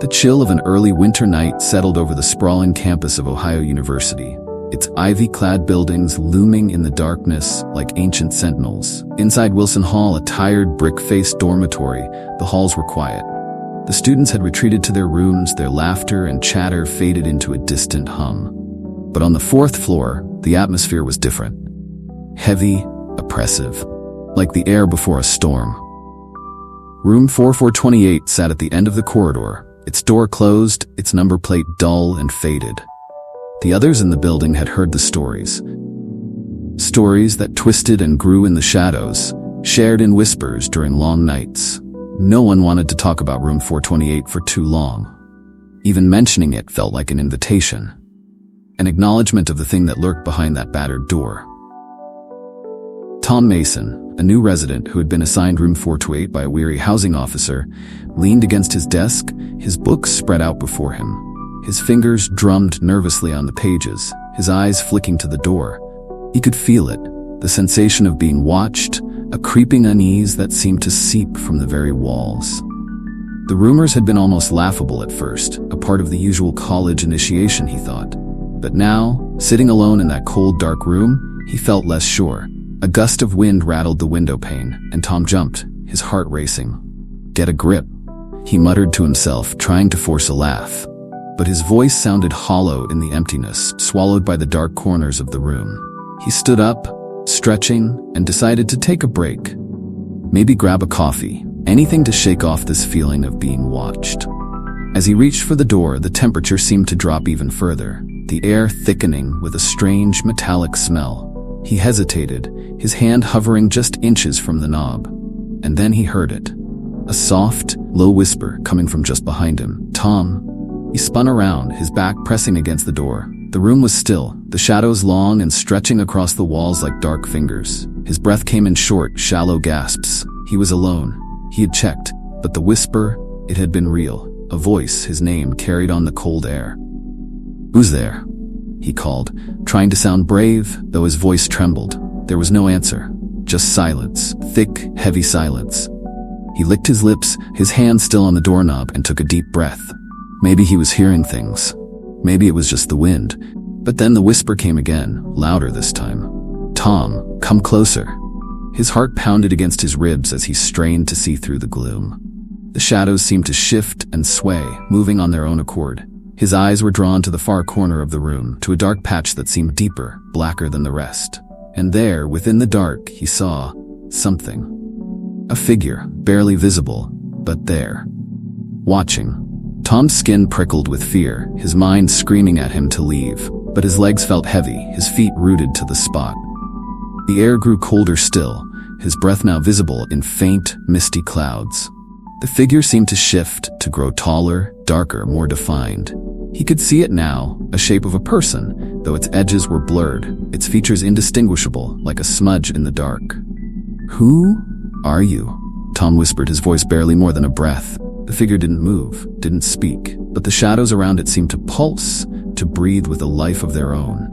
The chill of an early winter night settled over the sprawling campus of Ohio University, its ivy-clad buildings looming in the darkness like ancient sentinels. Inside Wilson Hall, a tired, brick-faced dormitory, the halls were quiet. The students had retreated to their rooms, their laughter and chatter faded into a distant hum. But on the fourth floor, the atmosphere was different. Heavy, oppressive, like the air before a storm. Room 4428 sat at the end of the corridor, its door closed, its number plate dull and faded. The others in the building had heard the stories. Stories that twisted and grew in the shadows, shared in whispers during long nights. No one wanted to talk about room 428 for too long. Even mentioning it felt like an invitation, an acknowledgement of the thing that lurked behind that battered door. Tom Mason, a new resident who had been assigned room 428 by a weary housing officer, leaned against his desk, his books spread out before him. His fingers drummed nervously on the pages, his eyes flicking to the door. He could feel it, the sensation of being watched, a creeping unease that seemed to seep from the very walls. The rumors had been almost laughable at first, a part of the usual college initiation, he thought. But now, sitting alone in that cold, dark room, he felt less sure. A gust of wind rattled the window pane, and Tom jumped, his heart racing. "Get a grip," he muttered to himself, trying to force a laugh. But his voice sounded hollow in the emptiness, swallowed by the dark corners of the room. He stood up, stretching, and decided to take a break. Maybe grab a coffee, anything to shake off this feeling of being watched. As he reached for the door, the temperature seemed to drop even further, the air thickening with a strange metallic smell. He hesitated, his hand hovering just inches from the knob. And then he heard it. A soft, low whisper coming from just behind him. "Tom." He spun around, his back pressing against the door. The room was still, the shadows long and stretching across the walls like dark fingers. His breath came in short, shallow gasps. He was alone. He had checked, but the whisper, it had been real. A voice, his name, carried on the cold air. "Who's there?" he called, trying to sound brave, though his voice trembled. There was no answer, just silence, thick, heavy silence. He licked his lips, his hand still on the doorknob, and took a deep breath. Maybe he was hearing things. Maybe it was just the wind. But then the whisper came again, louder this time. "Tom, come closer." His heart pounded against his ribs as he strained to see through the gloom. The shadows seemed to shift and sway, moving on their own accord. His eyes were drawn to the far corner of the room, to a dark patch that seemed deeper, blacker than the rest. And there, within the dark, he saw something. A figure, barely visible, but there. Watching. Tom's skin prickled with fear, his mind screaming at him to leave. But his legs felt heavy, his feet rooted to the spot. The air grew colder still, his breath now visible in faint, misty clouds. The figure seemed to shift, to grow taller, darker, more defined. He could see it now, a shape of a person, though its edges were blurred, its features indistinguishable, like a smudge in the dark. "Who are you?" Tom whispered, his voice barely more than a breath. The figure didn't move, didn't speak, but the shadows around it seemed to pulse, to breathe with a life of their own.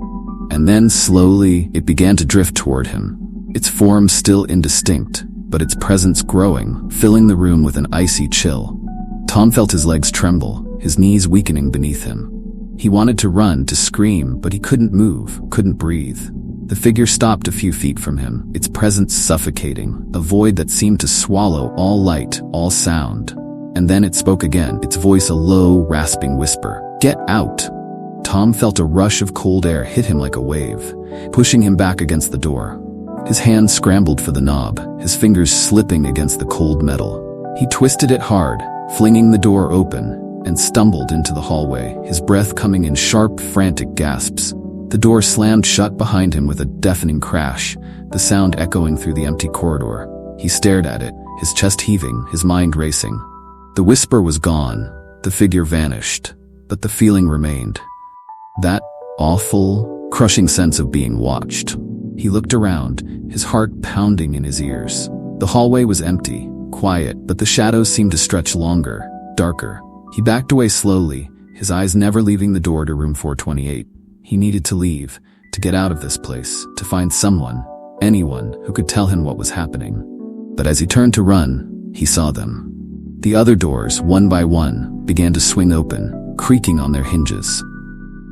And then, slowly, it began to drift toward him, its form still indistinct, but its presence growing, filling the room with an icy chill. Tom felt his legs tremble, his knees weakening beneath him. He wanted to run, to scream, but he couldn't move, couldn't breathe. The figure stopped a few feet from him, its presence suffocating, a void that seemed to swallow all light, all sound. And then it spoke again, its voice a low, rasping whisper. "Get out!" Tom felt a rush of cold air hit him like a wave, pushing him back against the door. His hand scrambled for the knob, his fingers slipping against the cold metal. He twisted it hard, flinging the door open, and stumbled into the hallway, his breath coming in sharp, frantic gasps. The door slammed shut behind him with a deafening crash, the sound echoing through the empty corridor. He stared at it, his chest heaving, his mind racing. The whisper was gone, the figure vanished, but the feeling remained. That awful, crushing sense of being watched. He looked around, his heart pounding in his ears. The hallway was empty, quiet, but the shadows seemed to stretch longer, darker. He backed away slowly, his eyes never leaving the door to room 428. He needed to leave, to get out of this place, to find someone, anyone, who could tell him what was happening. But as he turned to run, he saw them. The other doors, one by one, began to swing open, creaking on their hinges.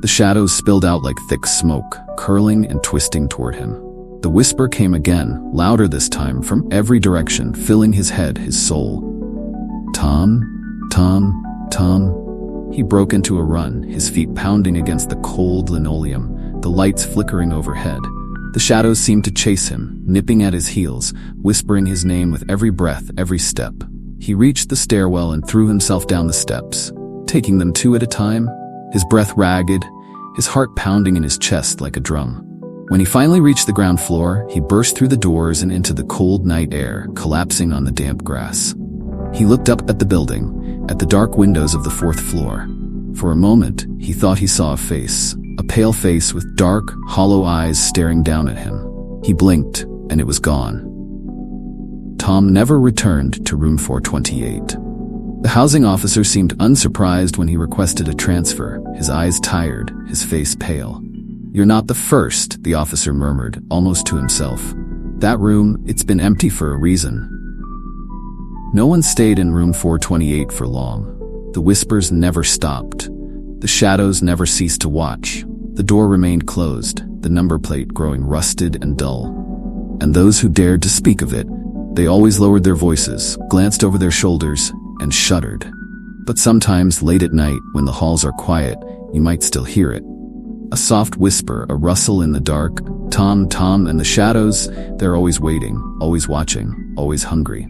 The shadows spilled out like thick smoke, curling and twisting toward him. The whisper came again, louder this time, from every direction, filling his head, his soul. Tom, Tom, Tom. He broke into a run, his feet pounding against the cold linoleum, the lights flickering overhead. The shadows seemed to chase him, nipping at his heels, whispering his name with every breath, every step. He reached the stairwell and threw himself down the steps, taking them two at a time, his breath ragged, his heart pounding in his chest like a drum. When he finally reached the ground floor, he burst through the doors and into the cold night air, collapsing on the damp grass. He looked up at the building, at the dark windows of the fourth floor. For a moment, he thought he saw a face, a pale face with dark, hollow eyes staring down at him. He blinked, and it was gone. Tom never returned to room 428. The housing officer seemed unsurprised when he requested a transfer, his eyes tired, his face pale. "You're not the first," the officer murmured, almost to himself. "That room, it's been empty for a reason." No one stayed in room 428 for long. The whispers never stopped. The shadows never ceased to watch. The door remained closed, the number plate growing rusted and dull. And those who dared to speak of it, they always lowered their voices, glanced over their shoulders, and shuddered. But sometimes, late at night, when the halls are quiet, you might still hear it. A soft whisper, a rustle in the dark. Tom, Tom, and the shadows, they're always waiting, always watching, always hungry.